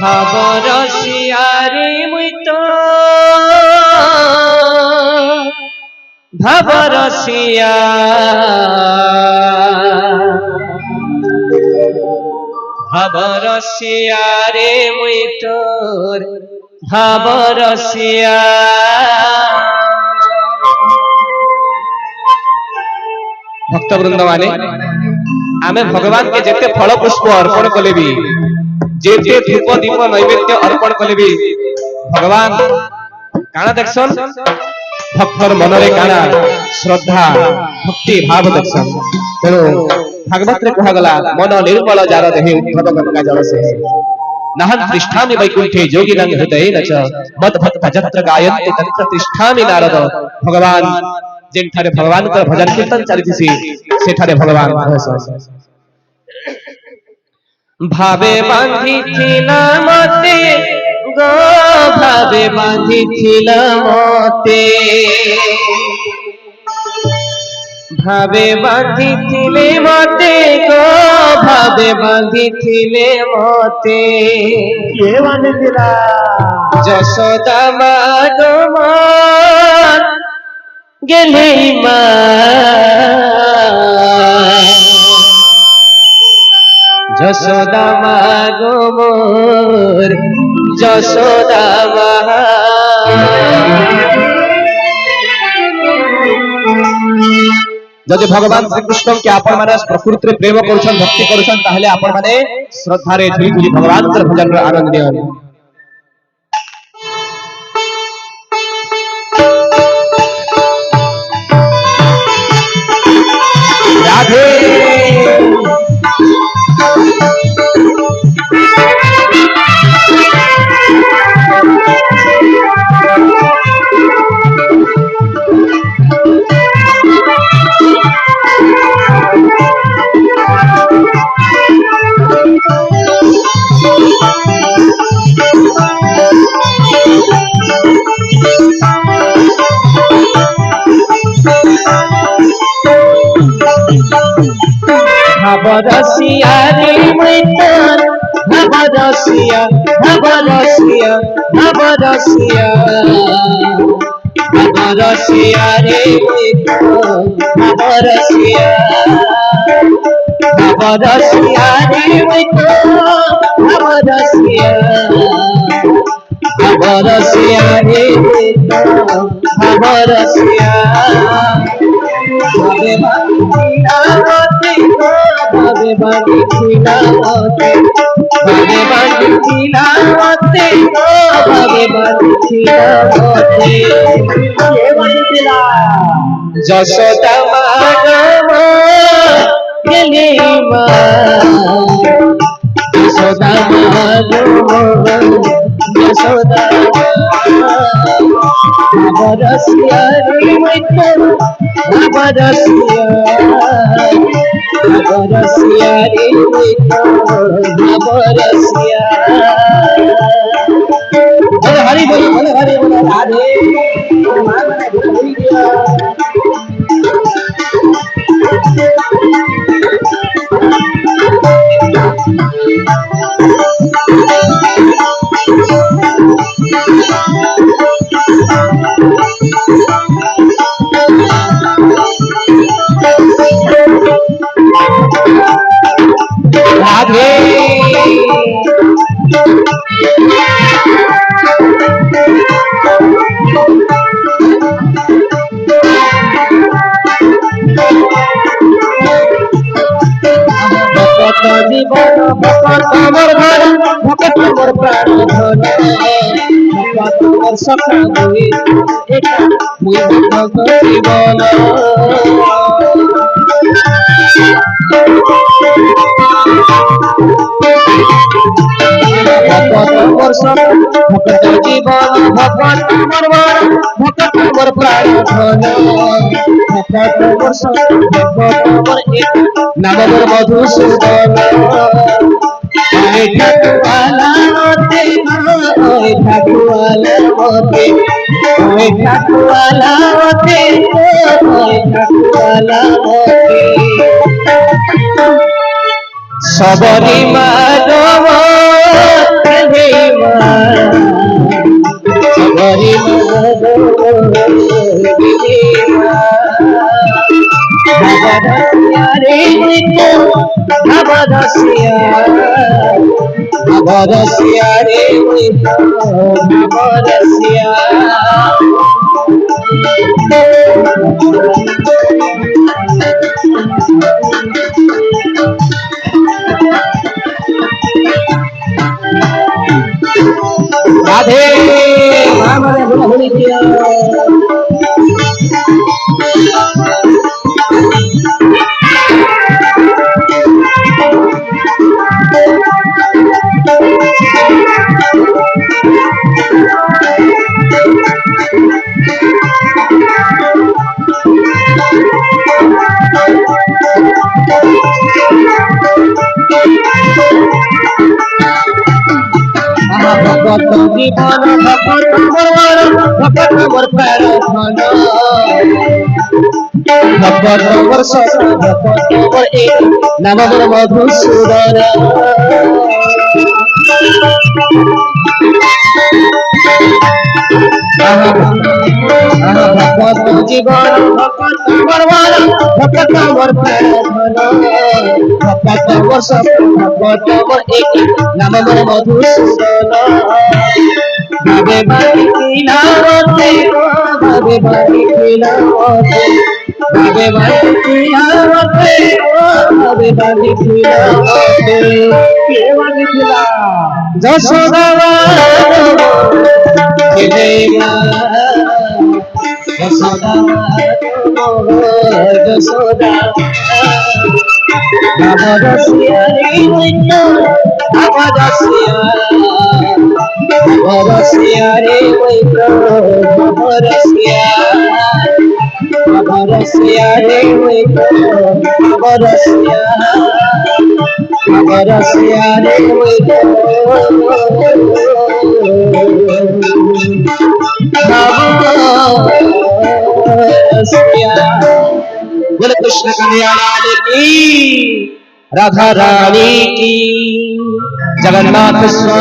ভাবরসিয়ারে মুই তো ভাবরসিয়া ভাবরসিয়ারে মুই তোর ভাবরসিয়া ভক্তবৃন্দ মানে आमे भगवान के जेते फल पुष्प अर्पण कले भी जेते धूप दीप नैवेद्य अर्पण कले भी भगवान काना देखसन भक्तर मनरे काना श्रद्धा भक्ति भाव देखसन तेणु भागवत रे कहा गला मन निर्मल जार देहि उद्धव गंगा जल से नहं तिष्ठामि वैकुंठे योगिनां हृदयेन च मद भक्त जत्र गायन्ति तत्र तिष्ठामि नारद भगवान जेठारे भगवान का भजन कीर्तन चलिथिसी सेठारे भगवान भावे बांधिथिला मते गो भावे बांधिथिला मते भावे बांधिथिले मते गो भावे बांधिथिले मते के बांधिथिला यशोदा मा गो मा गेले मा যশোদা মা গো মোর যশোদা মা যদি ভগবান শ্রীকৃষ্ণ কে আপন মানে প্রকৃতি রে প্রেম করছন ভক্তি করছন তাহলে আপন মানে শ্রদ্ধা রে ঝুলি ঝুলি ভগবান কে ভজন রে আনন্দ নিয়ন রাধে ভাবরসিয়া রে মুই তোর ভাবরসিয়া ভাবরসিয়া ভাবরসিয়া ভাবরসিয়া রে মুই তোর ভাবরসিয়া ভাবরসিয়া রে মুই তোর ভাবরসিয়া ভাবরসিয়া রে মুই তোর ভাবরসিয়া ভাবে বাঁধিছিলা মতে ভাবে বাঁধিছিলা মতে ভাবে বাঁধিছিলা মতে কে বাঁধিছিলা যশোদা মা গো গেলে মা যশোদা মা গো যশোদা ভাবরসিয়া রে মুই তোর ভাবরসিয়া ভাবরসিয়া রে মুই তোর ভাবরসিয়া বলে হরি বল রাধে राधे भक्त जीवन भक्त मोर घर भक्त मोर प्राण धन भक्त मोर सखा मुई एका मुई भक्त जीवन भक्त जीवन भक्त मोर भक्त मोर प्राण धन भक्त मोर भक्त मोर एक नाम मोर मधुसूदन ओए ठाकुआला मोते ओए ठाकुआला मोते ओए ठाकुआला मोते ओए ठाकुआला मोते सबरी माधव हे सबरी भवरसिया रे भवरसिया राधे हमारे बोली किया भगत जीवन भगत मोर पैर धन भगत मोर सत भगत मोर एक नाम मोर मधुसूदन भगत जीवन भगत मोर पैर धन भगत मोर सत भगत मोर एक नाम मोर मधुसूदन भावे बारी खिलावते भावे बारी खिलावते भावे बारी खिलावते भावे बारी खिलावते केवल खिला जसोदा खिलेगा जसोदा जसोदा भवरसिया रे भवरसिया भवरसिया रे भवरसिया भवरसिया रे भवरसिया भवरसिया रे भवरसिया बोले कृष्ण कन्हैया लाल की राधा रानी की जगन्नाथ स्वामी।